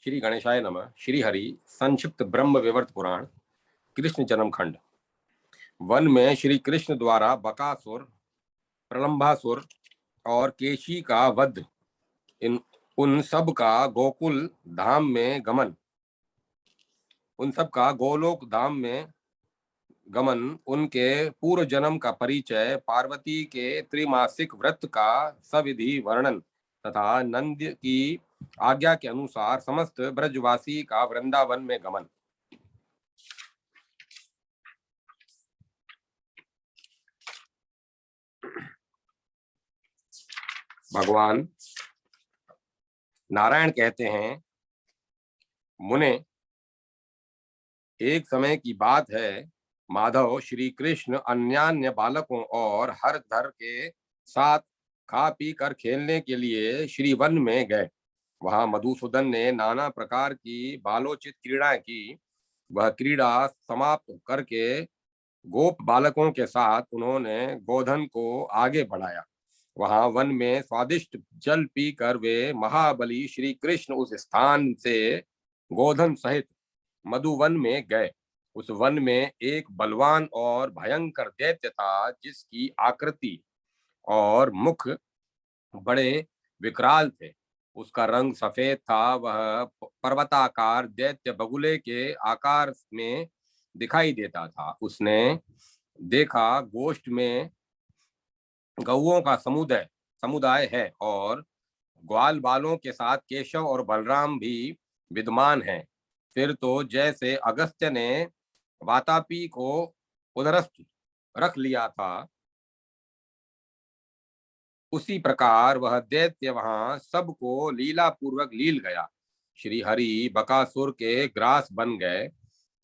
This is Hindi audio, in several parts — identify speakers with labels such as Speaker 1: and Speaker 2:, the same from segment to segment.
Speaker 1: श्री गणेशाय नमः। श्री हरि संक्षिप्त ब्रह्म विवर्त पुराण कृष्ण जन्म खंड। वन में श्री कृष्ण द्वारा बकासुर, प्रलंबासुर और केशी का वध, उन सब का गोकुल धाम में गमन, उन सब का गोलोक धाम में गमन, उनके पूर्व जन्म का परिचय, पार्वती के त्रिमासिक व्रत का सविधि वर्णन तथा नंद की आज्ञा के अनुसार समस्त ब्रजवासी का वृंदावन में गमन। भगवान नारायण कहते हैं, मुने, एक समय की बात है, माधव श्री कृष्ण अन्यान्य बालकों और हर धर के साथ खा पी कर खेलने के लिए श्री वन में गए। वहां मधुसूदन ने नाना प्रकार की बालोचित क्रीड़ाएं की। वह क्रीड़ा समाप्त करके गोप बालकों के साथ उन्होंने गोधन को आगे बढ़ाया। वहां वन में स्वादिष्ट जल पीकर वे महाबली श्री कृष्ण उस स्थान से गोधन सहित मधुवन में गए। उस वन में एक बलवान और भयंकर दैत्य था, जिसकी आकृति और मुख बड़े विकराल थे। उसका रंग सफेद था। वह पर्वताकार दैत्य बगुले के आकार में दिखाई देता था। उसने देखा, गोष्ठ में गौओं का समुदाय है और ग्वाल बालों के साथ केशव और बलराम भी विद्यमान हैं। फिर तो जैसे अगस्त्य ने वातापी को उदरस्थ रख लिया था, उसी प्रकार वह दैत्य वहां सबको लीला पूर्वक लील गया। श्री हरि बकासुर के ग्रास बन गए।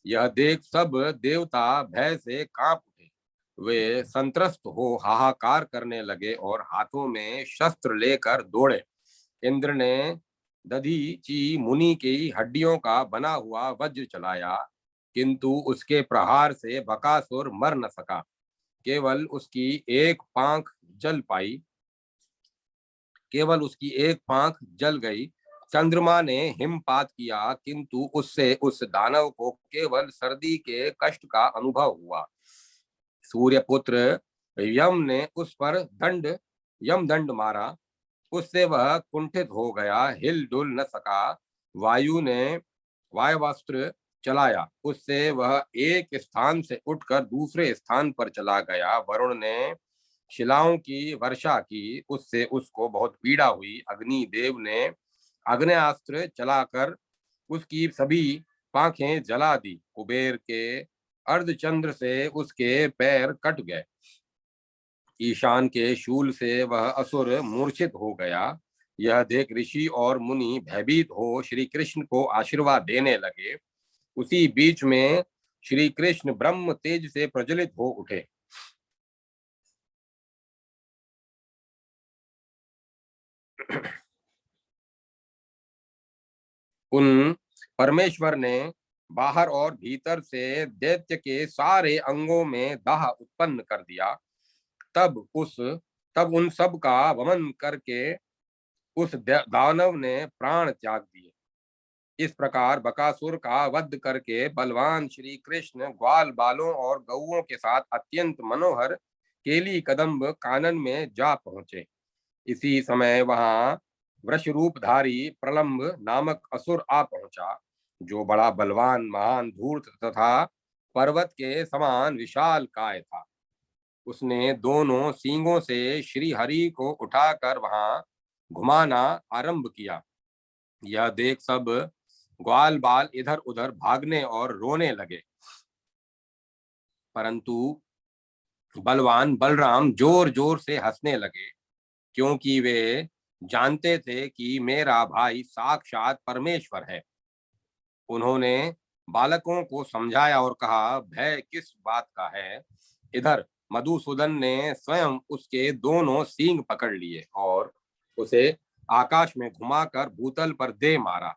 Speaker 1: यह देख सब देवता भय से कांप उठे। वे संत्रस्त हो हाहाकार करने लगे और हाथों में शस्त्र लेकर दौड़े। इंद्र ने दधीची मुनि की हड्डियों का बना हुआ वज्र चलाया, किंतु उसके प्रहार से बकासुर मर न सका। केवल उसकी एक पांख जल गई। चंद्रमा ने हिमपात किया, किंतु उससे उस दानव को केवल सर्दी के कष्ट का अनुभव हुआ। सूर्यपुत्र यम ने उस पर यम दंड मारा। उससे वह कुंठित हो गया, हिल डुल न सका। वायु ने वायवास्त्र चलाया, उससे वह एक स्थान से उठकर दूसरे स्थान पर चला गया। वरुण ने शिलाओं की वर्षा की, उससे उसको बहुत पीड़ा हुई। अग्निदेव ने आग्नेयास्त्र चलाकर उसकी सभी पांखें जला दी। कुबेर के अर्धचंद्र से उसके पैर कट गए। ईशान के शूल से वह असुर मूर्छित हो गया। यह देख ऋषि और मुनि भयभीत हो श्री कृष्ण को आशीर्वाद देने लगे। उसी बीच में श्री कृष्ण ब्रह्म तेज से प्रज्वलित हो उठे। उन परमेश्वर ने बाहर और भीतर से दैत्य के सारे अंगों में दाह उत्पन्न कर दिया। तब उन सब का वमन करके उस दानव ने प्राण त्याग दिए। इस प्रकार बकासुर का वध करके बलवान श्री कृष्ण ग्वाल बालों और गौओं के साथ अत्यंत मनोहर केली कदम्ब कानन में जा पहुंचे। इसी समय वहां वृषरूपधारी प्रलंब नामक असुर आ पहुंचा, जो बड़ा बलवान, महान, धूर्त तथा पर्वत के समान विशाल काय था। उसने दोनों सींगों से श्री हरि को उठाकर वहां घुमाना आरंभ किया। यह देख सब ग्वाल बाल इधर उधर भागने और रोने लगे, परंतु बलवान बलराम जोर जोर से हंसने लगे, क्योंकि वे जानते थे कि मेरा भाई साक्षात परमेश्वर है। उन्होंने बालकों को समझाया और कहा, भय किस बात का है। इधर मधुसूदन ने स्वयं उसके दोनों सींग पकड़ लिए और उसे आकाश में घुमाकर भूतल पर दे मारा।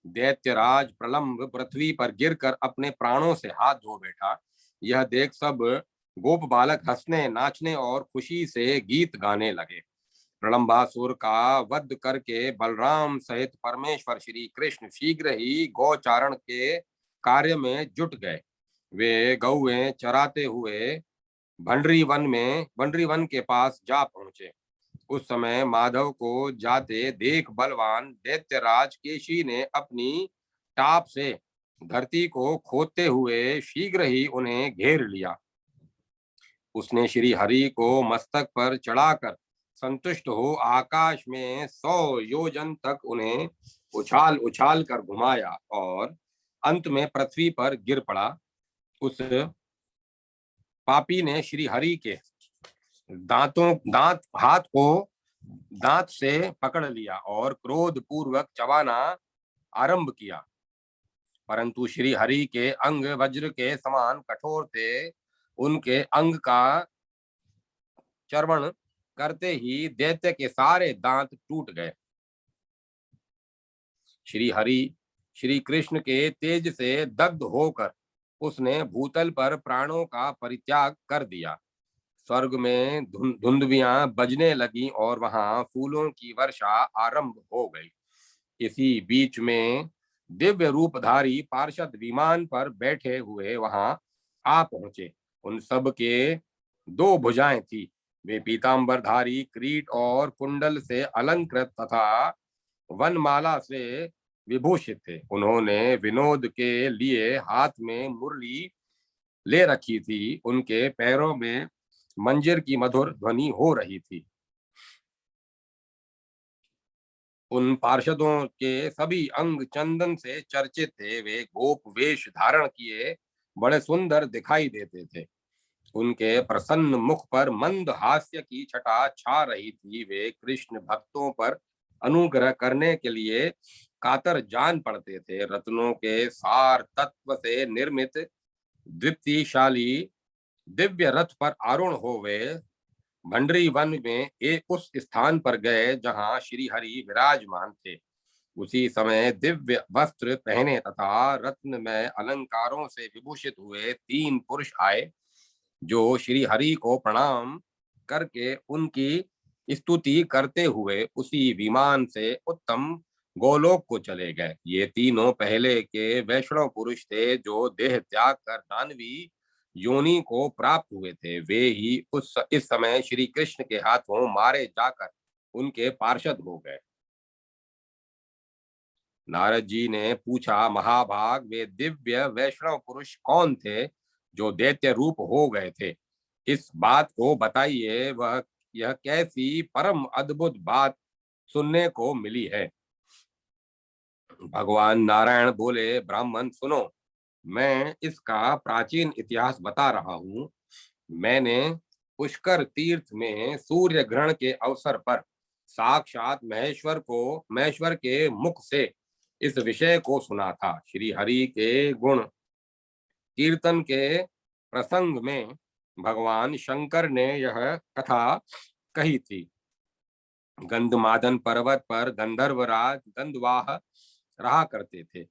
Speaker 1: दैत्यराज प्रलंब पृथ्वी पर गिरकर अपने प्राणों से हाथ धो बैठा। यह देख सब गोप बालक हंसने, नाचने और खुशी से गीत गाने लगे। प्रलंबासुर का वध करके बलराम सहित परमेश्वर श्री कृष्ण शीघ्र ही गौचारण के कार्य में जुट गए। वे गौएं चराते हुए भंडरी वन के पास जा पहुंचे। उस समय माधव को जाते देख बलवान दैत्यराज केशी ने अपनी टाप से धरती को खोदते हुए शीघ्र ही उन्हें घेर लिया। उसने श्री हरि को मस्तक पर चढ़ाकर संतुष्ट हो आकाश में 100 योजन तक उन्हें उछाल उछाल कर घुमाया और अंत में पृथ्वी पर गिर पड़ा। उस पापी ने श्री हरि के दांत हाथ को दांत से पकड़ लिया और क्रोध पूर्वक चबाना आरंभ किया, परंतु श्री हरि के अंग वज्र के समान कठोर थे। उनके अंग का चर्वण करते ही दैत्य के सारे दांत टूट गए। श्री हरि श्री कृष्ण के तेज से दग्ध होकर उसने भूतल पर प्राणों का परित्याग कर दिया। स्वर्ग में धुंधवियां बजने लगी और वहां फूलों की वर्षा आरंभ हो गई। इसी बीच में दिव्य रूपधारी पार्षद विमान पर बैठे हुए वहां आ पहुंचे। उन सब के 2 भुजाएं थी। वे पीतांबरधारी किरीट और कुंडल से अलंकृत तथा वनमाला से विभूषित थे। उन्होंने विनोद के लिए हाथ में मुरली ले रखी थी। उनके पैरों में मंजीर की मधुर ध्वनि हो रही थी। उन पार्षदों के सभी अंग चंदन से चर्चित थे। वे गोप वेश धारण किए बड़े सुंदर दिखाई देते थे। उनके प्रसन्न मुख पर मंद हास्य की छटा छा रही थी। वे कृष्ण भक्तों पर अनुग्रह करने के लिए कातर जान पड़ते थे। रत्नों के सार तत्व से निर्मित द्वितीयशाली दिव्य रथ पर आरूढ़ हो वे भंडरी वन में एक उस स्थान पर गए जहां श्री हरि विराजमान थे। उसी समय दिव्य वस्त्र पहने तथा रत्न में अलंकारों से विभूषित हुए 3 पुरुष आए, जो श्री हरि को प्रणाम करके उनकी स्तुति करते हुए उसी विमान से उत्तम गोलोक को चले गए। ये तीनों पहले के वैष्णव पुरुष थे जो देह त्याग कर दानवी योनि को प्राप्त हुए थे। वे ही इस समय श्री कृष्ण के हाथों मारे जाकर उनके पार्षद हो गए। नारद जी ने पूछा, महाभाग, वे दिव्य वैष्णव पुरुष कौन थे जो दैत्य रूप हो गए थे? इस बात को बताइए। वह यह कैसी परम अद्भुत बात सुनने को मिली है? भगवान नारायण बोले, ब्राह्मण सुनो, मैं इसका प्राचीन इतिहास बता रहा हूँ। मैंने पुष्कर तीर्थ में सूर्य ग्रहण के अवसर पर साक्षात महेश्वर के मुख से इस विषय को सुना था। श्री हरि के गुण कीर्तन के प्रसंग में भगवान शंकर ने यह कथा कही थी। गंधमादन पर्वत पर गंधर्वराज गंधवाह रहा करते थे।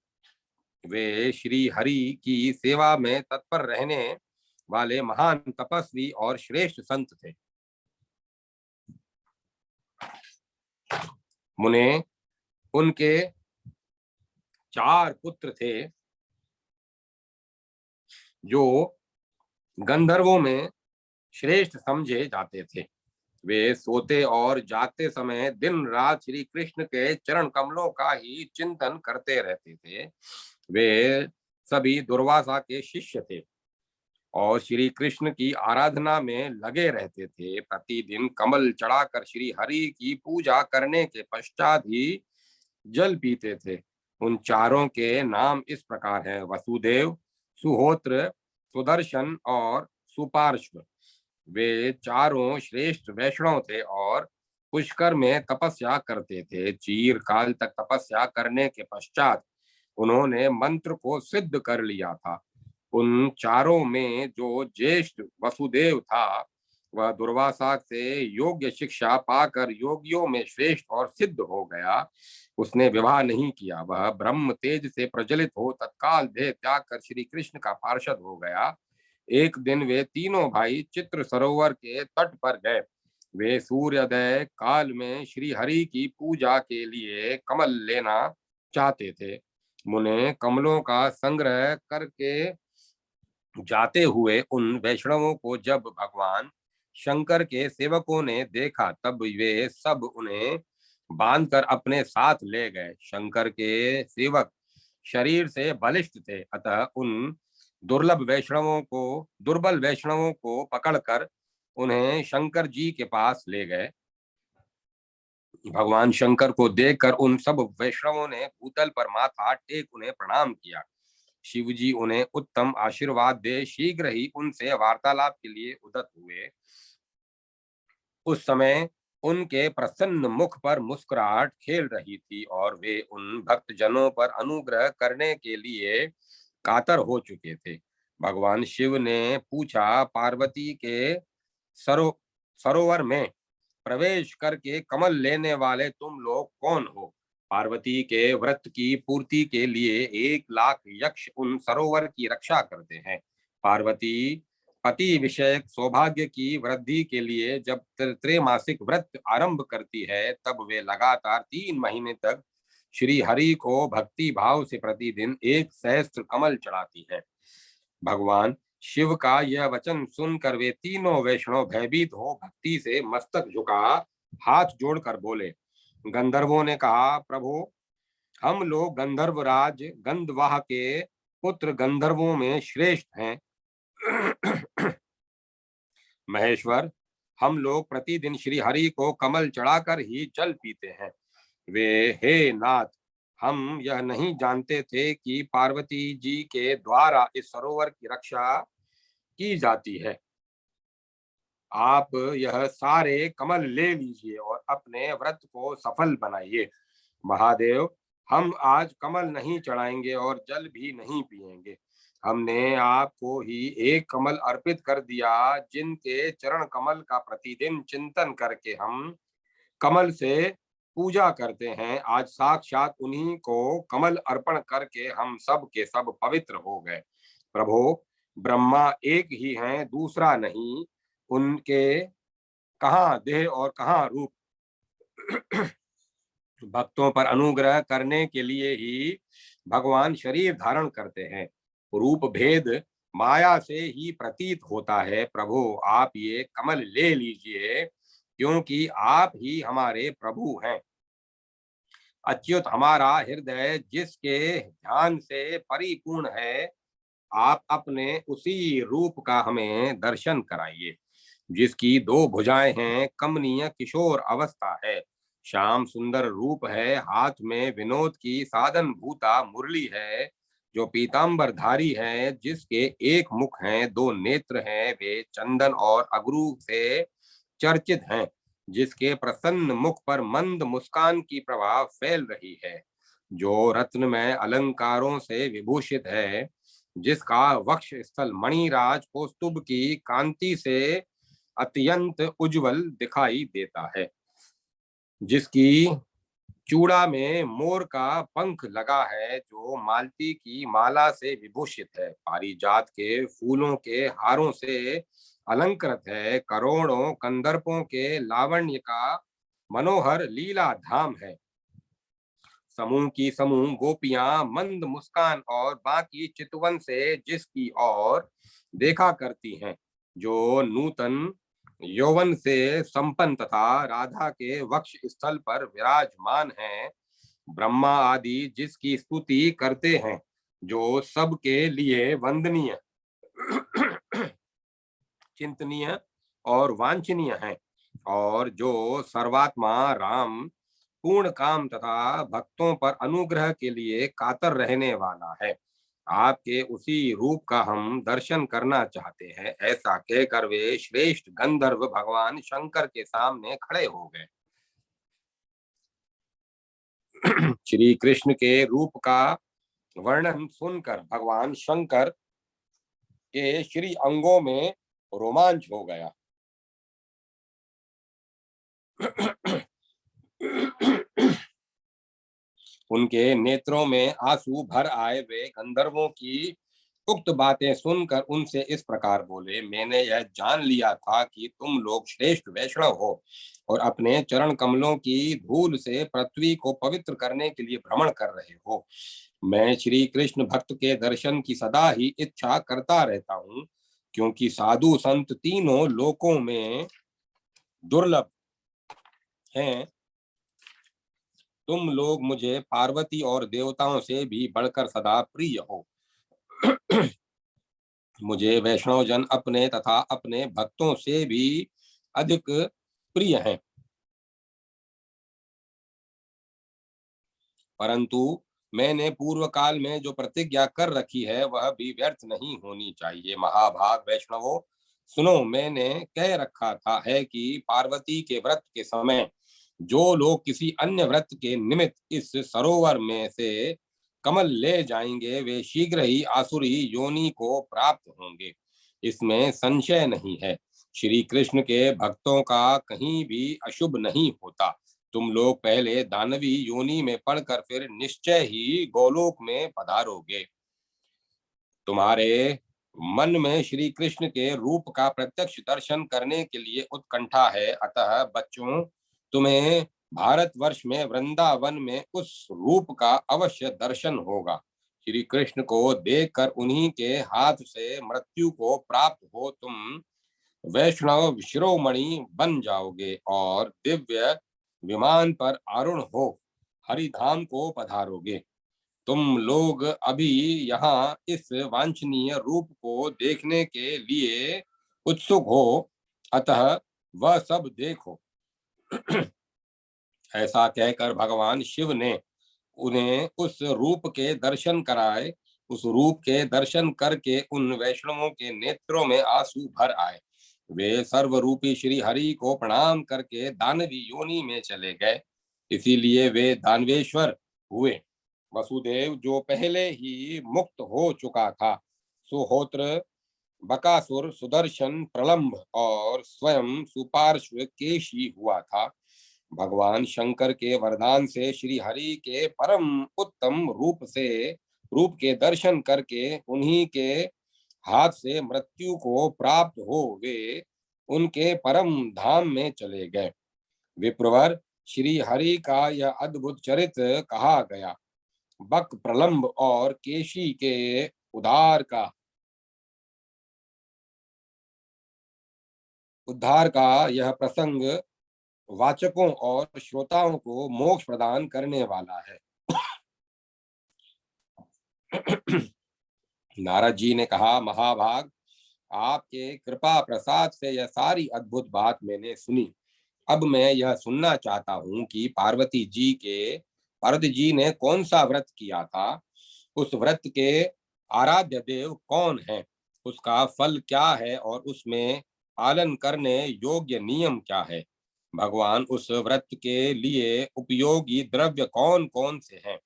Speaker 1: वे श्री हरि की सेवा में तत्पर रहने वाले महान तपस्वी और श्रेष्ठ संत थे। मुने उनके 4 पुत्र थे जो गंधर्वों में श्रेष्ठ समझे जाते थे। वे सोते और जागते समय दिन रात श्री कृष्ण के चरण कमलों का ही चिंतन करते रहते थे। वे सभी दुर्वासा के शिष्य थे और श्री कृष्ण की आराधना में लगे रहते थे। प्रतिदिन कमल चढ़ाकर श्री हरि की पूजा करने के पश्चात ही जल पीते थे। उन चारों के नाम इस प्रकार हैं: वसुदेव, सुहोत्र, सुदर्शन और सुपार्श्व। वे चारों श्रेष्ठ वैष्णव थे और पुष्कर में तपस्या करते थे। चीर काल तक तपस्या करने के पश्चात उन्होंने मंत्र को सिद्ध कर लिया था। उन चारों में जो ज्येष्ठ वसुदेव था, वह दुर्वासा से योग्य शिक्षा पाकर योगियों में श्रेष्ठ और सिद्ध हो गया। उसने विवाह नहीं किया। वह ब्रह्म तेज से प्रज्वलित हो तत्काल देह त्याग कर श्री कृष्ण का पार्षद हो गया। एक दिन वे तीनों भाई चित्र सरोवर के तट पर गए। वे सूर्योदय काल में श्री हरि की पूजा के लिए कमल लेना चाहते थे। मुने कमलों का संग्रह करके जाते हुए उन वैष्णवों को जब भगवान शंकर के सेवकों ने देखा, तब वे सब उन्हें बांधकर अपने साथ ले गए। शंकर के सेवक शरीर से बलिष्ठ थे, अतः उन दुर्बल वैष्णवों को पकड़कर उन्हें शंकर जी के पास ले गए। भगवान शंकर को देखकर उन सब वैष्णवों ने भूतल पर माथा टेक उन्हें प्रणाम किया। शिव जी उन्हें उत्तम आशीर्वाद दे शीघ्र ही उनसे वार्तालाप के लिए उद्यत हुए। उस समय उनके प्रसन्न मुख पर मुस्कुराहट खेल रही थी और वे उन भक्त जनों पर अनुग्रह करने के लिए कातर हो चुके थे। भगवान शिव ने पूछा, पार्वती के सरोवर में प्रवेश करके कमल लेने वाले तुम लोग कौन हो? पार्वती के व्रत की पूर्ति के लिए 1,00,000 यक्ष उन सरोवर की रक्षा करते हैं। पार्वती पति विषयक सौभाग्य की वृद्धि के लिए जब त्रैमासिक व्रत आरंभ करती है, तब वे लगातार 3 महीने तक श्री हरि को भक्ति भाव से प्रतिदिन 1 सहस्त्र कमल चढ़ाती है। भगवान शिव का यह वचन सुनकर वे तीनों वैष्णव भयभीत हो भक्ति से मस्तक झुका हाथ जोड़कर बोले। गंधर्वों ने कहा, प्रभु, हम लोग गंधर्वराज गंधवाह के पुत्र गंधर्वों में श्रेष्ठ हैं। महेश्वर, हम लोग प्रतिदिन श्री हरि को कमल चढ़ाकर ही जल पीते हैं। वे, हे नाथ, हम यह नहीं जानते थे कि पार्वती जी के द्वारा इस सरोवर की रक्षा की जाती है। आप यह सारे कमल ले लीजिए और अपने व्रत को सफल बनाइए। महादेव, हम आज कमल नहीं चढ़ाएंगे और जल भी नहीं पिएंगे। हमने आपको ही एक कमल अर्पित कर दिया, जिनके चरण कमल का प्रतिदिन चिंतन करके हम कमल से पूजा करते हैं। आज साक्षात उन्हीं को कमल अर्पण करके हम सब के सब पवित्र हो गए। प्रभु, ब्रह्मा एक ही हैं, दूसरा नहीं। उनके कहाँ देह और कहाँ रूप। भक्तों पर अनुग्रह करने के लिए ही भगवान शरीर धारण करते हैं। रूप भेद माया से ही प्रतीत होता है। प्रभु, आप ये कमल ले लीजिए, क्योंकि आप ही हमारे प्रभु हैं। अच्युत, हमारा हृदय जिसके ध्यान से परिपूर्ण है, आप अपने उसी रूप का हमें दर्शन कराइए, जिसकी 2 भुजाएं हैं, कमनीय किशोर अवस्था है, श्याम सुंदर रूप है, हाथ में विनोद की साधन भूता मुरली है, जो पीतांबर धारी है, जिसके 1 मुख हैं, 2 नेत्र हैं, वे चंदन और अगरू से चर्चित हैं, जिसके प्रसन्न मुख पर मंद मुस्कान की प्रभाव फैल रही है, जो रत्नमय अलंकारों से विभूषित है, जिसका वक्ष स्थल मणिराज कौस्तुभ की कांति से अत्यंत उज्जवल दिखाई देता है, जिसकी चूड़ा में मोर का पंख लगा है, जो मालती की माला से विभूषित है, पारिजात के फूलों के हारों से अलंकृत है, करोड़ों कंदर्पों के लावण्य का मनोहर लीला धाम है। समूह की समूह गोपियां मंद मुस्कान और बाकी चितवन से जिसकी ओर देखा करती हैं, जो नूतन यौवन से संपन्न तथा राधा के वक्ष स्थल पर विराजमान है, ब्रह्मा आदि जिसकी स्तुति करते हैं, जो सबके लिए वंदनीय, चिंतनीय और वांछनीय है, और जो सर्वात्मा राम पूर्ण काम तथा भक्तों पर अनुग्रह के लिए कातर रहने वाला है, आपके उसी रूप का हम दर्शन करना चाहते हैं। ऐसा कहकर वे श्रेष्ठ गंधर्व भगवान शंकर के सामने खड़े हो गए। श्री कृष्ण के रूप का वर्णन सुनकर भगवान शंकर के श्री अंगों में रोमांच हो गया। उनके नेत्रों में आंसू भर आए। वे गंधर्वों की उक्त बातें सुनकर उनसे इस प्रकार बोले, मैंने यह जान लिया था कि तुम लोग श्रेष्ठ वैष्णव हो और अपने चरण कमलों की धूल से पृथ्वी को पवित्र करने के लिए भ्रमण कर रहे हो। मैं श्री कृष्ण भक्त के दर्शन की सदा ही इच्छा करता रहता हूँ, क्योंकि साधु संत तीनों लोकों में दुर्लभ हैं। तुम लोग मुझे पार्वती और देवताओं से भी बढ़कर सदा प्रिय हो। मुझे वैष्णव जन अपने तथा अपने भक्तों से भी अधिक प्रिय हैं, परंतु मैंने पूर्व काल में जो प्रतिज्ञा कर रखी है वह भी व्यर्थ नहीं होनी चाहिए। महाभाग वैष्णवों, सुनो, मैंने कह रखा था है कि पार्वती के व्रत के समय जो लोग किसी अन्य व्रत के निमित्त इस सरोवर में से कमल ले जाएंगे वे शीघ्र ही आसुरी योनि को प्राप्त होंगे, इसमें संशय नहीं है। श्री कृष्ण के भक्तों का कहीं भी अशुभ नहीं होता। तुम लोग पहले दानवी योनि में पढ़कर फिर निश्चय ही गोलोक में पधारोगे। तुम्हारे मन में श्री कृष्ण के रूप का प्रत्यक्ष दर्शन करने के लिए उत्कंठा है, अतः बच्चों, तुम्हें भारतवर्ष में वृंदावन में उस रूप का अवश्य दर्शन होगा। श्री कृष्ण को देखकर उन्हीं के हाथ से मृत्यु को प्राप्त हो तुम वैष्णव शिरोमणि बन जाओगे और दिव्य विमान पर आरूढ़ हो हरिधाम को पधारोगे। तुम लोग अभी यहाँ इस वांछनीय रूप को देखने के लिए उत्सुक हो, अतः वह सब देखो। ऐसा कहकर भगवान शिव ने उन्हें उस रूप के दर्शन कराए। उस रूप के दर्शन करके उन वैष्णवों के नेत्रों में आंसू भर आए। वे सर्वरूपी श्री हरि को प्रणाम करके दानवी योनि में चले गए, इसीलिए वे दानवेश्वर हुए। वसुदेव जो पहले ही मुक्त हो चुका था, सुहोत्र, बकासुर, सुदर्शन, प्रलंब और स्वयं सुपार्श्व केशी हुआ था। भगवान शंकर के वरदान से श्री हरि के परम उत्तम रूप के दर्शन करके उन्हीं के हाथ से मृत्यु को प्राप्त हो वे उनके परम धाम में चले गए। विप्रवर, श्री हरि का यह अद्भुत चरित्र कहा गया। बक, प्रलंब और केशी के उद्धार का यह प्रसंग वाचकों और श्रोताओं को मोक्ष प्रदान करने वाला है। नारद जी ने कहा, महाभाग, आपके कृपा प्रसाद से यह सारी अद्भुत बात मैंने सुनी। अब मैं यह सुनना चाहता हूँ कि पार्वती जी के भरत जी ने कौन सा व्रत किया था, उस व्रत के आराध्य देव कौन है, उसका फल क्या है और उसमें पालन करने योग्य नियम क्या है, भगवान उस व्रत के लिए उपयोगी द्रव्य कौन कौन से हैं,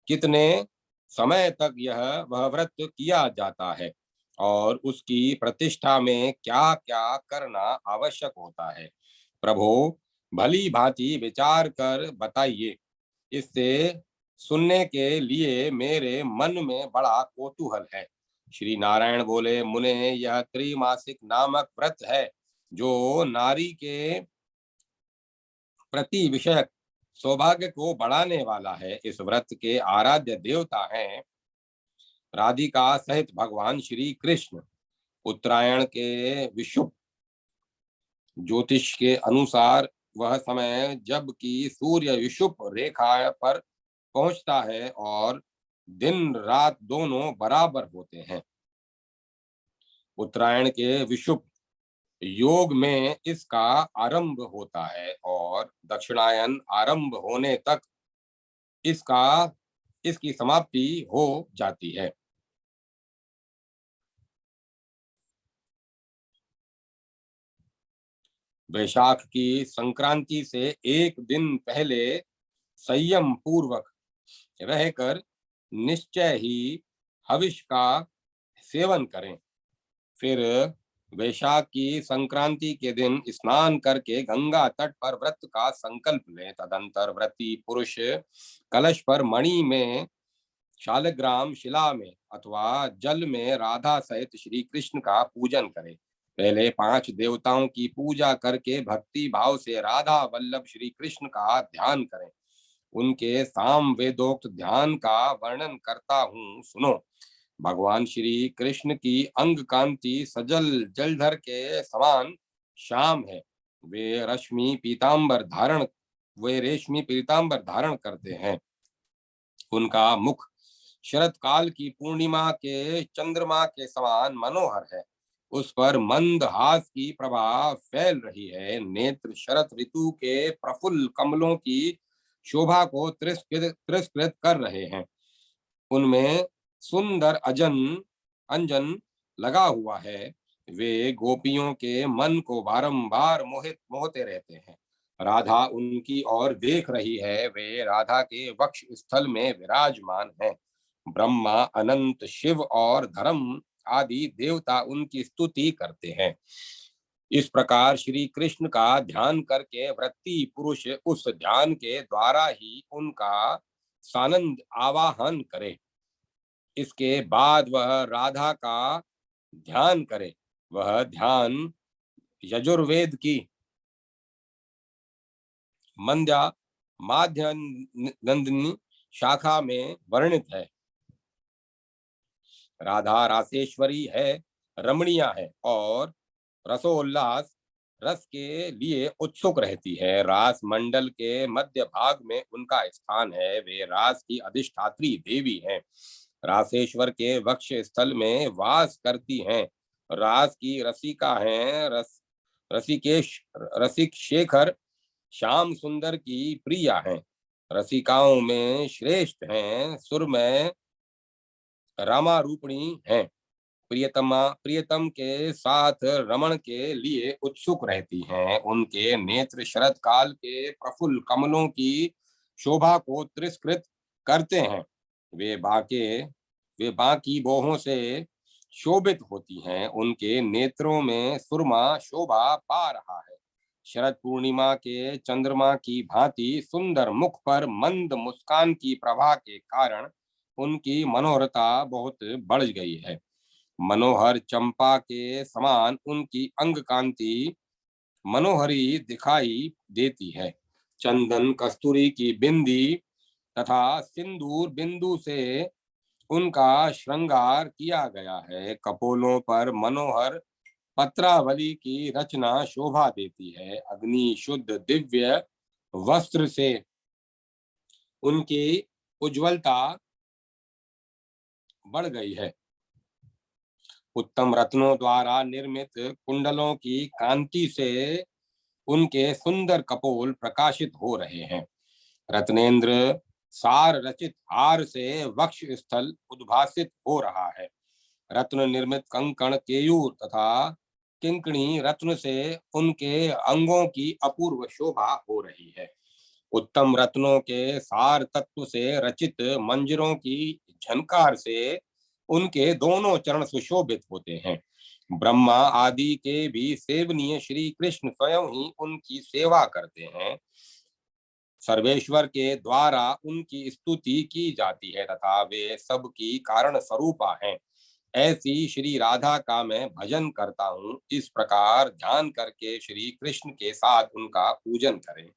Speaker 1: कितने समय तक यह वह व्रत किया जाता है और उसकी प्रतिष्ठा में क्या क्या करना आवश्यक होता है। प्रभु, भली भांति विचार कर बताइए, इससे सुनने के लिए मेरे मन में बड़ा कौतूहल है। श्री नारायण बोले, मुने, यह त्रिमासिक नामक व्रत है जो नारी के प्रति विषयक सौभाग्य को बढ़ाने वाला है। इस व्रत के आराध्य देवता हैं राधिका सहित भगवान श्री कृष्ण। उत्तरायण के विषुव ज्योतिष के अनुसार वह समय जब कि सूर्य विषुव रेखा पर पहुंचता है और दिन रात दोनों बराबर होते हैं। उत्तरायण के विषुव योग में इसका आरंभ होता है और दक्षिणायन आरंभ होने तक इसका इसकी समाप्ति हो जाती है। वैशाख की संक्रांति से एक दिन पहले संयम पूर्वक रहकर निश्चय ही हविष का सेवन करें। फिर वैशाख की संक्रांति के दिन स्नान करके गंगा तट पर व्रत का संकल्प लें। तदंतर व्रती पुरुष कलश पर मणि में शालग्राम शिला में अथवा जल में राधा सहित श्री कृष्ण का पूजन करें। पहले 5 देवताओं की पूजा करके भक्ति भाव से राधा वल्लभ श्री कृष्ण का ध्यान करें। उनके साम वेदोक्त ध्यान का वर्णन करता हूँ, सुनो। भगवान श्री कृष्ण की अंग कांति सजल जलधर के समान श्याम है। वे रश्मि पीतांबर धारण वे रेशमी पीतांबर धारण करते हैं। उनका मुख शरत काल की पूर्णिमा के चंद्रमा के समान मनोहर है। उस पर मंद हास की प्रभा फैल रही है। नेत्र शरत ऋतु के प्रफुल्ल कमलों की शोभा को तिरस्कृत कर रहे हैं। उनमें सुंदर अंजन लगा हुआ है। वे गोपियों के मन को बारंबार मोहते रहते हैं। राधा उनकी ओर देख रही है। वे राधा के वक्ष स्थल में विराजमान हैं। ब्रह्मा, अनंत, शिव और धर्म आदि देवता उनकी स्तुति करते हैं। इस प्रकार श्री कृष्ण का ध्यान करके वृत्ति पुरुष उस ध्यान के द्वारा ही उनका सानंद आवाहन करे। इसके बाद वह राधा का ध्यान करे। वह ध्यान यजुर्वेद की मंद्या माध्य नंदिनी शाखा में वर्णित है। राधा रासेश्वरी है, रमणीया है और रसोल्लास रस के लिए उत्सुक रहती है। रास मंडल के मध्य भाग में उनका स्थान है। वे रास की अधिष्ठात्री देवी हैं। रासेश्वर के वक्ष स्थल में वास करती हैं। रास की रसिका हैं। रसिक शेखर श्याम सुंदर की प्रिया हैं। रसिकाओं में श्रेष्ठ हैं। सुर में रामा रूपणी हैं। प्रियतम के साथ रमण के लिए उत्सुक रहती हैं। उनके नेत्र शरत काल के प्रफुल्ल कमलों की शोभा को तिरस्कृत करते हैं। वे बाके वे बाकी बोहों से शोभित होती हैं। उनके नेत्रों में सुरमा शोभा पा रहा है। शरद पूर्णिमा के चंद्रमा की भांति सुंदर मुख पर मंद मुस्कान की प्रभा के कारण उनकी मनोहरता बहुत बढ़ गई है। मनोहर चंपा के समान उनकी अंग कांति मनोहरी दिखाई देती है। चंदन कस्तूरी की बिंदी तथा सिंदूर बिंदु से उनका श्रृंगार किया गया है। कपोलों पर मनोहर पत्रावली की रचना शोभा देती है। अग्नि शुद्ध दिव्य वस्त्र से उनकी उज्ज्वलता बढ़ गई है। उत्तम रत्नों द्वारा निर्मित कुंडलों की कांति से उनके सुंदर कपोल प्रकाशित हो रहे हैं। रत्नेंद्र सार रचित हार से वक्ष स्थल उद्भासित हो रहा है। रत्न निर्मित कंकण केयूर तथा किंकणी रत्न से उनके अंगों की अपूर्व शोभा हो रही है। उत्तम रत्नों के सार तत्व से रचित मंजरों की झनकार से उनके दोनों चरण सुशोभित होते हैं। ब्रह्मा आदि के भी सेवनीय श्री कृष्ण स्वयं ही उनकी सेवा करते हैं। सर्वेश्वर के द्वारा उनकी स्तुति की जाती है तथा वे सबकी कारण स्वरूपा हैं। ऐसी श्री राधा का मैं भजन करता हूँ। इस प्रकार ध्यान करके श्री कृष्ण के साथ उनका पूजन करें।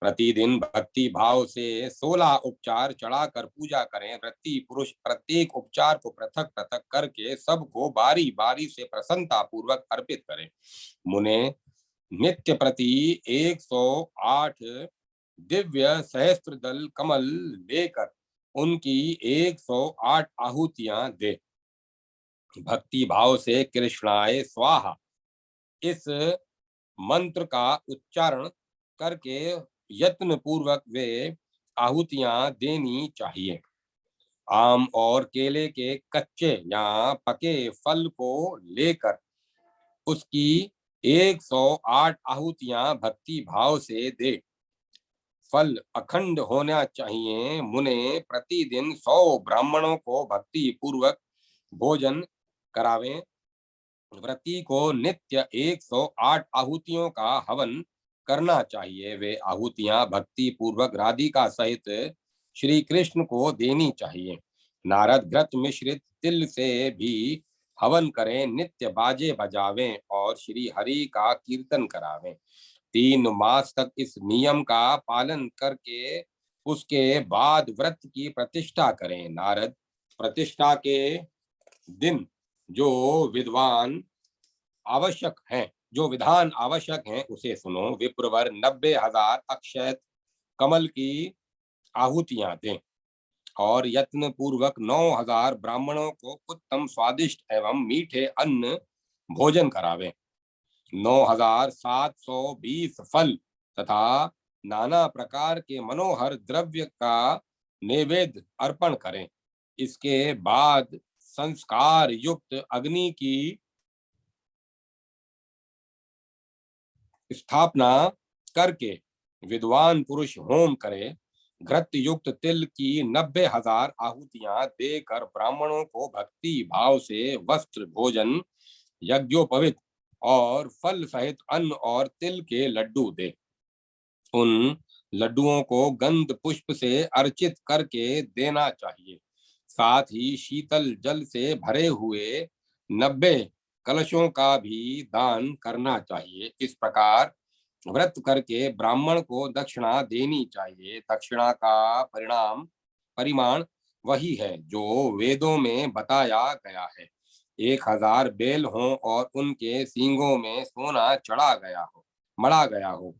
Speaker 1: प्रतिदिन भक्ति भाव से 16 उपचार चढ़ाकर पूजा करें। वृत्ति पुरुष प्रत्येक उपचार को पृथक पृथक करके सबको बारी बारी से प्रसन्नता पूर्वक अर्पित करें। मुने नित्य प्रति 108 दिव्य सहस्त्र दल कमल लेकर उनकी 108 आहुतियां दे। भक्ति भाव से कृष्णाय स्वाहा इस मंत्र का उच्चारण करके यत्न पूर्वक वे आहुतियां देनी चाहिए। आम और केले के कच्चे या पके फल को लेकर उसकी 108 आहुतियां भक्ति भाव से दे। फल अखंड होना चाहिए। मुने प्रतिदिन 100 ब्राह्मणों को भक्ति पूर्वक भोजन करावें। व्रती को नित्य 108 आहुतियों का हवन करना चाहिए। वे आहुतियां भक्ति पूर्वक राधिका सहित श्री कृष्ण को देनी चाहिए। नारद घृत मिश्रित तिल से भी हवन करें, नित्य बाजे बजावें और श्री हरि का कीर्तन करावें। 3 मास तक इस नियम का पालन करके उसके बाद व्रत की प्रतिष्ठा करें। नारद, प्रतिष्ठा के दिन जो विद्वान आवश्यक हैं, जो विधान आवश्यक हैं उसे सुनो। विप्रवर 90,000 अक्षय कमल की आहुतियां दें और यत्न पूर्वक 9,000 ब्राह्मणों को उत्तम स्वादिष्ट एवं मीठे अन्न भोजन करावें। 9,720 फल तथा नाना प्रकार के मनोहर द्रव्य का नैवेद्य अर्पण करें। इसके बाद संस्कार युक्त अग्नि की स्थापना करके विद्वान पुरुष होम करे। घृत युक्त तिल की 90,000 आहुतियां देकर ब्राह्मणों को भक्ति भाव से वस्त्र, भोजन, यज्ञोपवीत और फल सहित अन्न और तिल के लड्डू दे। उन लड्डुओं को गंध पुष्प से अर्चित करके देना चाहिए। साथ ही शीतल जल से भरे हुए 90 कलशों का भी दान करना चाहिए। इस प्रकार व्रत करके ब्राह्मण को दक्षिणा देनी चाहिए। दक्षिणा का परिमाण वही है जो वेदों में बताया गया है। 1,000 बैल हो और उनके सींगों में सोना मढ़ा गया हो।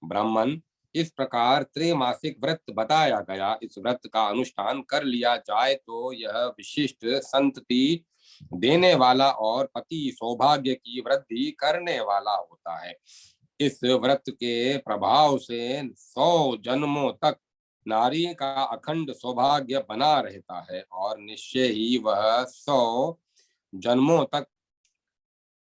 Speaker 1: ब्राह्मण, इस प्रकार त्रैमासिक व्रत बताया गया। इस व्रत का अनुष्ठान कर लिया जाए तो यह विशिष्ट संतति देने वाला और पति सौभाग्य की वृद्धि करने वाला होता है। इस व्रत के प्रभाव से 100 जन्मों तक नारी का अखंड सौभाग्य बना रहता है और निश्चय ही वह 100 जन्मों तक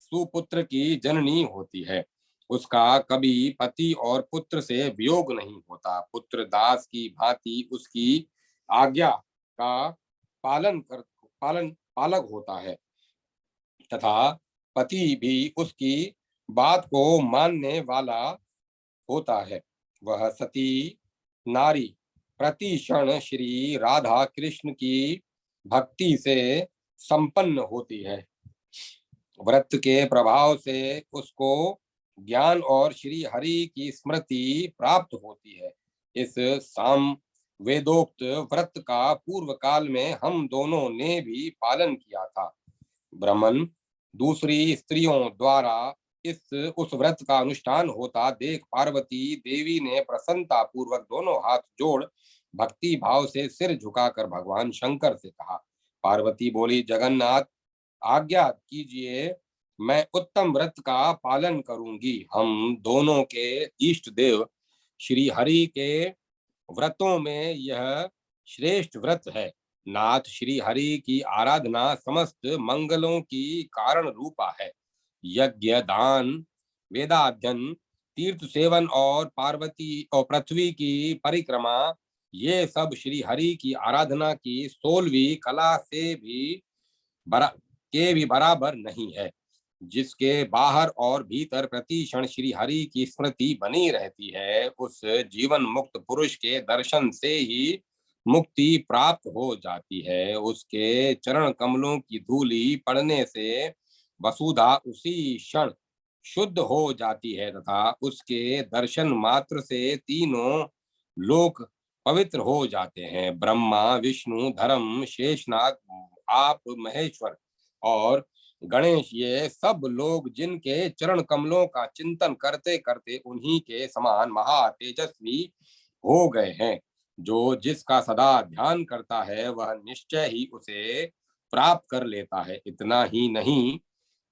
Speaker 1: सुपुत्र की जननी होती है। उसका कभी पति और पुत्र से वियोग नहीं होता। पुत्र दास की भांति उसकी आज्ञा का पालक होता है तथा पति भी उसकी बात को मानने वाला होता है। वह सती नारी प्रति क्षण श्री राधा कृष्ण की भक्ति से संपन्न होती है। व्रत के प्रभाव से उसको ज्ञान और श्री हरि की स्मृति प्राप्त होती है। इस साम वेदोक्त व्रत का पूर्व काल में हम दोनों ने भी पालन किया था। ब्राह्मण, दूसरी स्त्रियों द्वारा उस व्रत का अनुष्ठान होता देख पार्वती देवी ने प्रसन्नता पूर्वक दोनों हाथ जोड़ भक्ति भाव से सिर झुकाकर भगवान शंकर से कहा। पार्वती बोली, जगन्नाथ, आज्ञा कीजिए, मैं उत्तम व्रत का पालन करूंगी। हम दोनों के इष्ट देव श्री हरि के व्रतों में यह श्रेष्ठ व्रत है। नाथ, श्री हरि की आराधना समस्त मंगलों की कारण रूपा है। यज्ञ, दान, वेदाध्ययन, तीर्थ सेवन और पार्वती और पृथ्वी की परिक्रमा, ये सब श्री हरि की आराधना की 16वीं कला से भी बराबर नहीं है। जिसके बाहर और भीतर प्रति क्षण श्री हरि की स्मृति बनी रहती है, उस जीवन मुक्त पुरुष के दर्शन से ही मुक्ति प्राप्त हो जाती है। उसके चरण कमलों की धूली पड़ने से वसुधा उसी क्षण शुद्ध हो जाती है तथा उसके दर्शन मात्र से तीनों लोक पवित्र हो जाते हैं। ब्रह्मा, विष्णु, धर्म, शेषनाग, आप, महेश्वर और गणेश, ये सब लोग जिनके चरण कमलों का चिंतन करते करते उन्हीं के समान महा तेजस्वी हो गए हैं। जो जिसका सदा ध्यान करता है वह निश्चय ही उसे प्राप्त कर लेता है। इतना ही नहीं,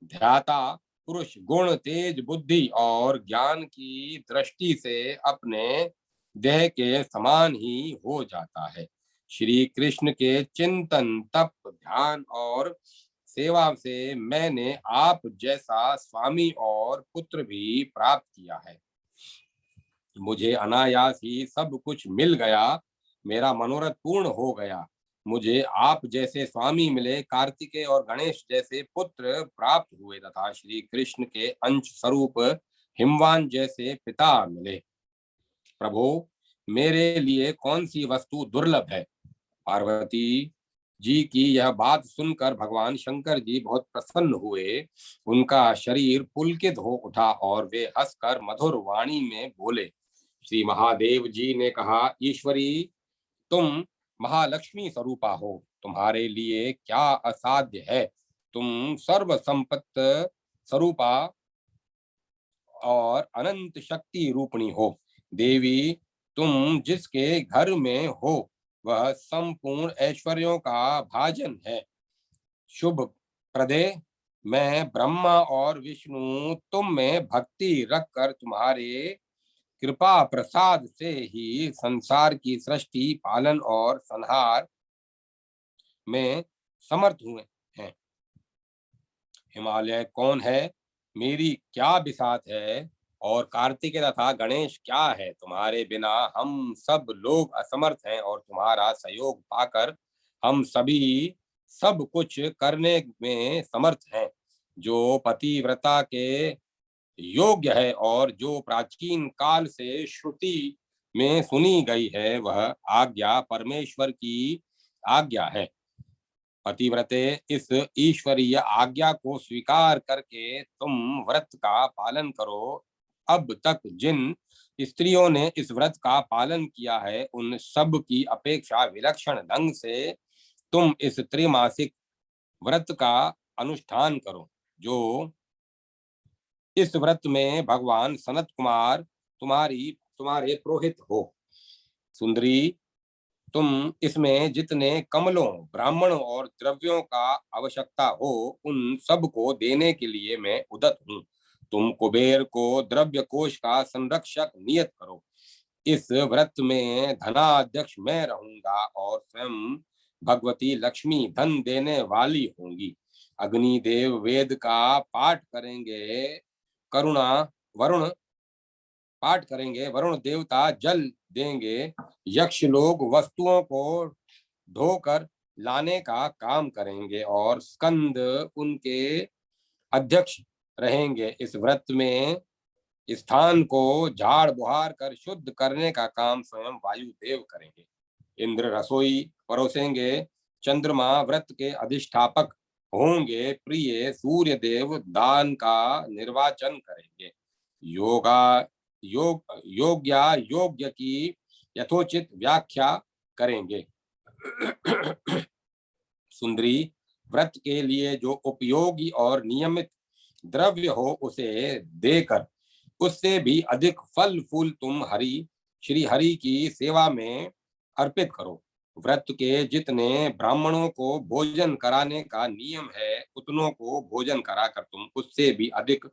Speaker 1: ध्याता पुरुष गुण, तेज, बुद्धि और ज्ञान की दृष्टि से अपने देह के समान ही हो जाता है। श्री कृष्ण के चिंतन, तप, ध्यान और सेवा से मैंने आप जैसा स्वामी और पुत्र भी प्राप्त किया है। मुझे अनायास ही सब कुछ मिल गया। मेरा मनोरथ पूर्ण हो गया। मुझे आप जैसे स्वामी मिले, कार्तिकेय और गणेश जैसे पुत्र प्राप्त हुए तथा श्री कृष्ण के अंश स्वरूप हिमवान जैसे पिता मिले। प्रभु, मेरे लिए कौन सी वस्तु दुर्लभ है। पार्वती जी की यह बात सुनकर भगवान शंकर जी बहुत प्रसन्न हुए। उनका शरीर पुलकित हो उठा और वे हंसकर मधुर वाणी में बोले। श्री महादेव जी ने कहा, ईश्वरी, तुम महालक्ष्मी स्वरूपा हो, तुम्हारे लिए क्या असाध्य है। तुम सर्व संपत्त स्वरूपा और अनंत शक्ति रूपणी हो। देवी, तुम जिसके घर में हो वह संपूर्ण ऐश्वर्यों का भाजन है। शुभ प्रदे, मैं ब्रह्मा और विष्णु तुम में भक्ति रखकर तुम्हारे कृपा प्रसाद से ही संसार की सृष्टि, पालन और संहार में समर्थ हुए हैं। हिमालय कौन है, मेरी क्या बिसात है, और कार्तिकेय तथा गणेश क्या है। तुम्हारे बिना हम सब लोग असमर्थ हैं और तुम्हारा सहयोग पाकर हम सभी सब कुछ करने में समर्थ हैं। जो पतिव्रता के योग्य है और जो प्राचीन काल से श्रुति में सुनी गई है, वह आज्ञा परमेश्वर की आज्ञा है। पतिव्रते, इस ईश्वरीय आज्ञा को स्वीकार करके तुम व्रत का पालन करो। अब तक जिन स्त्रियों ने इस व्रत का पालन किया है, उन सब की अपेक्षा विलक्षण ढंग से तुम इस त्रिमासिक व्रत का अनुष्ठान करो। जो इस व्रत में भगवान सनत कुमार तुम्हारे पुरोहित हो। सुंदरी, तुम इसमें जितने कमलों, ब्राह्मणों और द्रव्यों का आवश्यकता हो, उन सब को देने के लिए मैं उदत हूँ। तुम कुबेर को द्रव्य कोष का संरक्षक नियत करो। इस व्रत में धनाध्यक्ष मैं रहूंगा और स्वयं भगवती लक्ष्मी धन देने वाली होंगी। अग्निदेव वेद का पाठ करेंगे, करुणा वरुण पाठ करेंगे, वरुण देवता जल देंगे, यक्ष लोग वस्तुओं को ढोकर लाने का काम करेंगे और स्कंद उनके अध्यक्ष रहेंगे। इस व्रत में स्थान को झाड़ बुहार कर शुद्ध करने का काम स्वयं वायु देव करेंगे। इंद्र रसोई परोसेंगे, चंद्रमा व्रत के अधिष्ठापक होंगे, प्रिय सूर्य देव दान का निर्वाचन करेंगे। योगा योग्या योग्य की यथोचित व्याख्या करेंगे। सुंदरी, व्रत के लिए जो उपयोगी और नियमित द्रव्य हो, उसे देकर उससे भी अधिक फल फूल तुम श्री हरि की सेवा में अर्पित करो। व्रत के जितने ब्राह्मणों को भोजन कराने का नियम है, उतनों को भोजन कराकर तुम उससे भी अधिक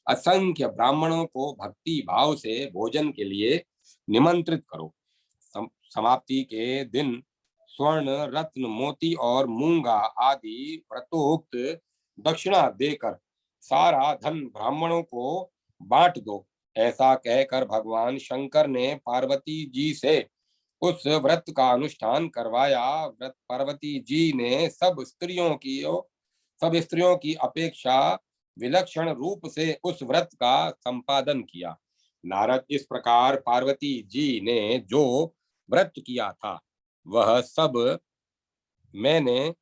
Speaker 1: असंख्य ब्राह्मणों को भक्ति भाव से भोजन के लिए निमंत्रित करो। समाप्ति के दिन स्वर्ण, रत्न, मोती और मूंगा आदि व्रतोक्त दक्षिणा देकर सारा धन ब्राह्मणों को बांट दो। ऐसा कहकर भगवान शंकर ने पार्वती जी से उस व्रत का अनुष्ठान करवाया। व्रत पार्वती जी ने सब स्त्रियों की अपेक्षा विलक्षण रूप से उस व्रत का संपादन किया। नारद, इस प्रकार पार्वती जी ने जो व्रत किया था वह सब मैंने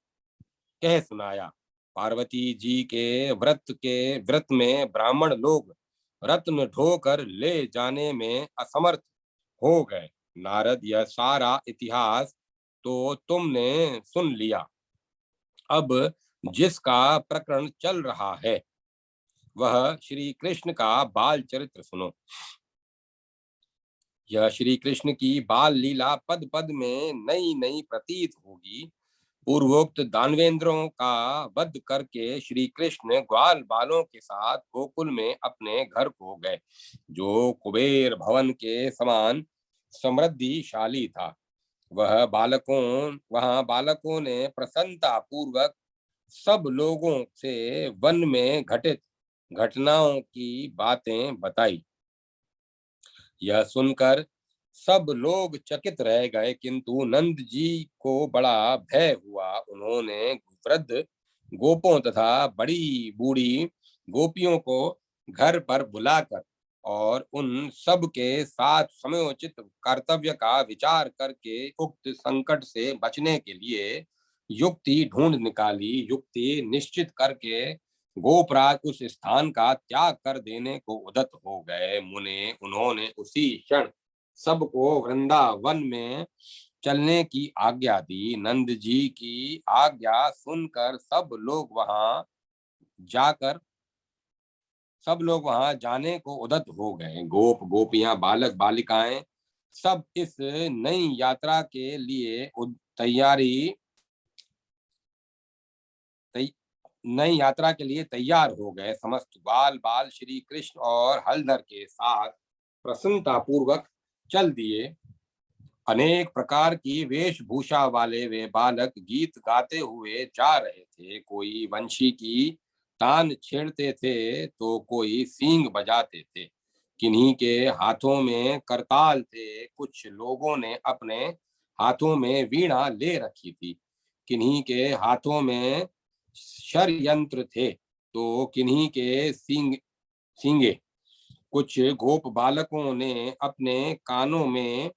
Speaker 1: कह सुनाया। पार्वती जी के व्रत में ब्राह्मण लोग रत्न ढोकर ले जाने में असमर्थ हो गए। नारद, यह सारा इतिहास तो तुमने सुन लिया। अब जिसका प्रकरण चल रहा है वह श्री कृष्ण का बाल चरित्र सुनो। यह श्री कृष्ण की बाल लीला पद पद में नई नई प्रतीत होगी। पूर्वोक्त दानवेंद्रों का वध करके श्री कृष्ण ग्वाल बालों के साथ गोकुल में अपने घर को गए, जो कुबेर भवन के समान समृद्धिशाली था। वहां बालकों ने प्रसन्नता पूर्वक सब लोगों से वन में घटित घटनाओं की बातें बताई। यह सुनकर सब लोग चकित रह गए, किंतु नंद जी को बड़ा भय हुआ। उन्होंने वृद्ध गोपों तथा बड़ी बूढ़ी गोपियों को घर पर बुलाकर और उन सब के साथ समयोचित कर्तव्य का विचार करके उक्त संकट से बचने के लिए युक्ति ढूंढ निकाली। युक्ति निश्चित करके गोपराज उस स्थान का त्याग कर देने को उद्यत हो गए। मुने उन्होंने उसी क्षण सबको वृंदावन में चलने की आज्ञा दी। नंद जी की आज्ञा सुनकर सब लोग वहां जाने को उद्यत हो गए। गोप गोपियां बालक बालिकाएं सब इस नई यात्रा के लिए नई यात्रा के लिए तैयार हो गए। समस्त बाल बाल श्री कृष्ण और हलधर के साथ प्रसन्नता पूर्वक चल दिए। अनेक प्रकार की वेशभूषा वाले वे बालक गीत गाते हुए जा रहे थे। कोई वंशी की तान छेड़ते थे तो कोई सींग बजाते थे। किन्हीं के हाथों में करताल थे। कुछ लोगों ने अपने हाथों में वीणा ले रखी थी। किन्हीं के हाथों में षड्यंत्र थे तो किन्हीं के सींगे। कुछ गोप बालकों ने अपने कानों में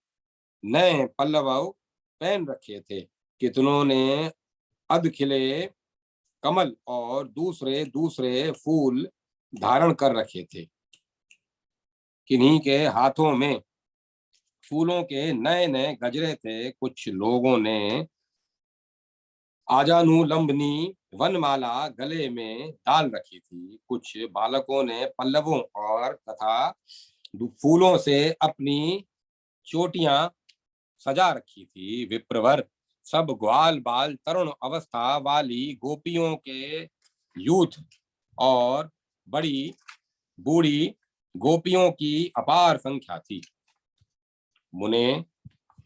Speaker 1: नए पल्लव पहन रखे थे। कितनों ने अध खिले कमल और दूसरे दूसरे फूल धारण कर रखे थे। किन्हीं के हाथों में फूलों के नए नए गजरे थे। कुछ लोगों ने आजानुलंबनी वनमाला गले में डाल रखी थी। कुछ बालकों ने पल्लवों और तथा फूलों से अपनी चोटियां सजा रखी थी। विप्रवर सब ग्वाल बाल तरुण अवस्था वाली गोपियों के यूथ और बड़ी बूढ़ी गोपियों की अपार संख्या थी। मुने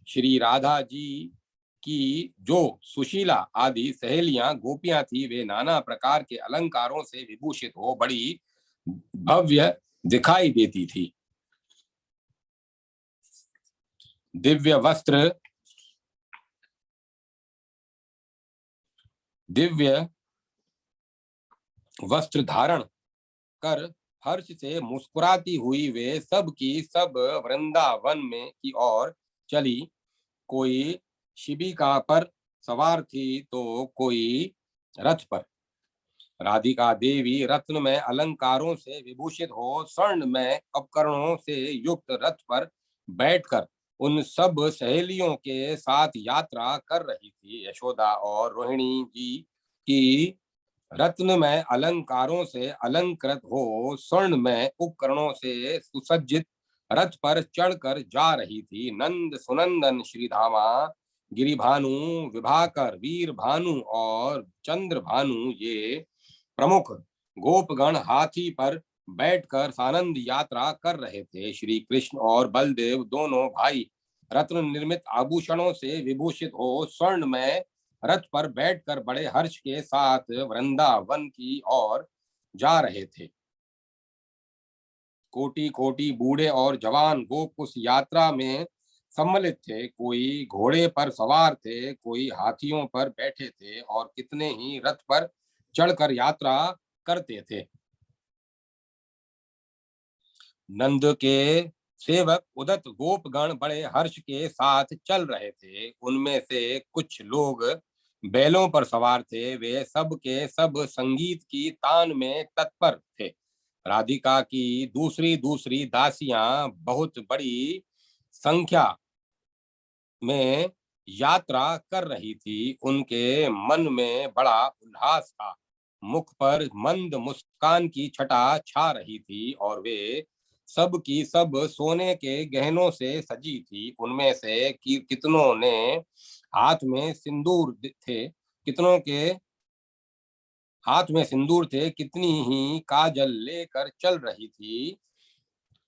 Speaker 1: श्री राधा जी की जो सुशीला आदि सहेलियां गोपियां थी वे नाना प्रकार के अलंकारों से विभूषित हो बड़ी भव्य दिखाई देती थी। दिव्य वस्त्र धारण कर हर्ष से मुस्कुराती हुई वे सब की सब वृंदावन में की ओर चली। कोई शिबिका पर सवार थी तो कोई रथ पर। राधिका देवी रत्न में अलंकारों से विभूषित हो स्वर्ण में उपकरणों से युक्त रथ पर बैठकर उन सब सहेलियों के साथ यात्रा कर रही थी। यशोदा और रोहिणी जी की रत्न में अलंकारों से अलंकृत हो स्वर्ण में उपकरणों से सुसज्जित रथ पर चढ़कर जा रही थी। नंद सुनंदन श्रीधामा गिरिभानु विभाकर वीर भानु और चंद्र भानु ये प्रमुख गोपगण हाथी पर बैठकर सानंद यात्रा कर रहे थे। श्री कृष्ण और बलदेव दोनों भाई रत्न निर्मित आभूषणों से विभूषित हो स्वर्ण में रथ पर बैठकर बड़े हर्ष के साथ वृंदावन की ओर जा रहे थे। कोटि कोटि बूढ़े और जवान गोप उस यात्रा में सम्मिलित थे। कोई घोड़े पर सवार थे, कोई हाथियों पर बैठे थे और कितने ही रथ पर चढ़कर यात्रा करते थे। नंद के सेवक उदत गोपगण बड़े हर्ष के साथ चल रहे थे। उनमें से कुछ लोग बैलों पर सवार थे। वे सब के सब संगीत की तान में तत्पर थे। राधिका की दूसरी दूसरी दासियां बहुत बड़ी संख्या में यात्रा कर रही थी। उनके मन में बड़ा उल्लास था। मुख पर मंद मुस्कान की छटा छा रही थी और वे सब की सब सोने के गहनों से सजी थी। उनमें से कितनों ने हाथ में सिंदूर थे, कितनों के हाथ में सिंदूर थे, कितनी ही काजल लेकर चल रही थी।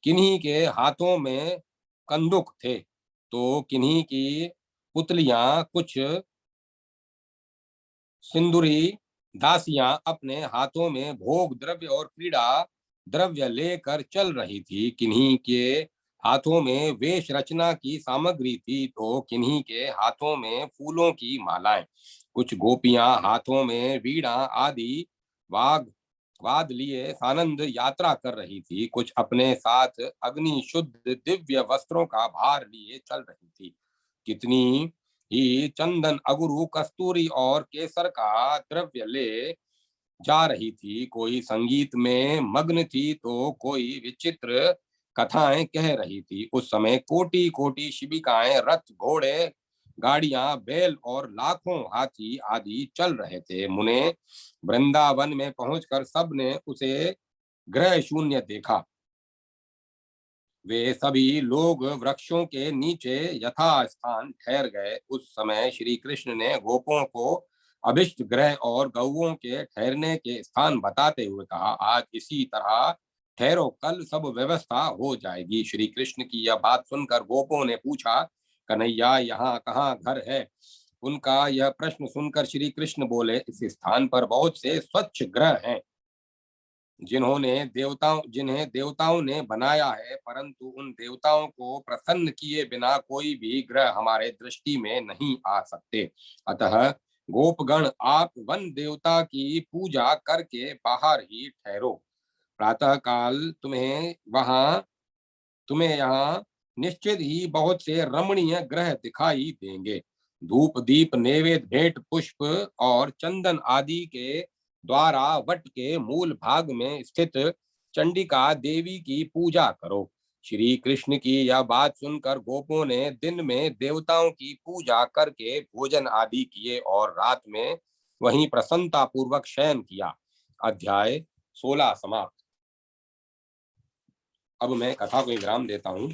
Speaker 1: किन्हीं के हाथों में कंदुक थे तो किन्हीं की पुतलियां। कुछ सिंदूरी दासियां अपने हाथों में भोग द्रव्य और क्रीड़ा द्रव्य लेकर चल रही थी। किन्हीं के हाथों में वेश रचना की सामग्री थी तो किन्हीं के हाथों में फूलों की मालाएं। कुछ गोपियां हाथों में वीणा आदि वाद लिए सानंद यात्रा कर रही थी। कुछ अपने साथ अग्नि शुद्ध दिव्य वस्त्रों का भार लिए चल रही थी। कितनी ही चंदन, अगुरु, कस्तूरी और केसर का द्रव्य ले जा रही थी। कोई संगीत में मग्न थी तो कोई विचित्र कथाएं कह रही थी। उस समय कोटि कोटि शिविकाएं, रथ, घोड़े, गाड़ियां, बैल और लाखों हाथी आदि चल रहे थे। मुने वृंदावन में पहुंचकर सबने उसे ग्रह शून्य देखा। वे सभी लोग वृक्षों के नीचे यथास्थान ठहर गए। उस समय श्री कृष्ण ने गोपों को अभिष्ट ग्रह और गौओं के ठहरने के स्थान बताते हुए कहा, आज इसी तरह ठहरो, कल सब व्यवस्था हो जाएगी। श्री कृष्ण की यह बात सुनकर गोपों ने पूछा, कन्हैया यहाँ कहाँ घर है? उनका यह प्रश्न सुनकर श्री कृष्ण बोले, इस स्थान पर बहुत से स्वच्छ ग्रह हैं जिन्हें देवताओं ने बनाया है, परंतु उन देवताओं को प्रसन्न किए बिना कोई भी ग्रह हमारे दृष्टि में नहीं आ सकते। अतः गोपगण, आप वन देवता की पूजा करके बाहर ही ठहरो। प्रातः काल तुम्हें यहाँ निश्चित ही बहुत से रमणीय ग्रह दिखाई देंगे। धूप, दीप, नैवेद्य, भेंट, पुष्प और चंदन आदि के द्वारा वट के मूल भाग में स्थित चंडिका देवी की पूजा करो। श्री कृष्ण की यह बात सुनकर गोपों ने दिन में देवताओं की पूजा करके भोजन आदि किए और रात में वहीं प्रसन्नता पूर्वक शयन किया। अध्याय 16 समाप्त। अब मैं कथा को विराम देता हूँ।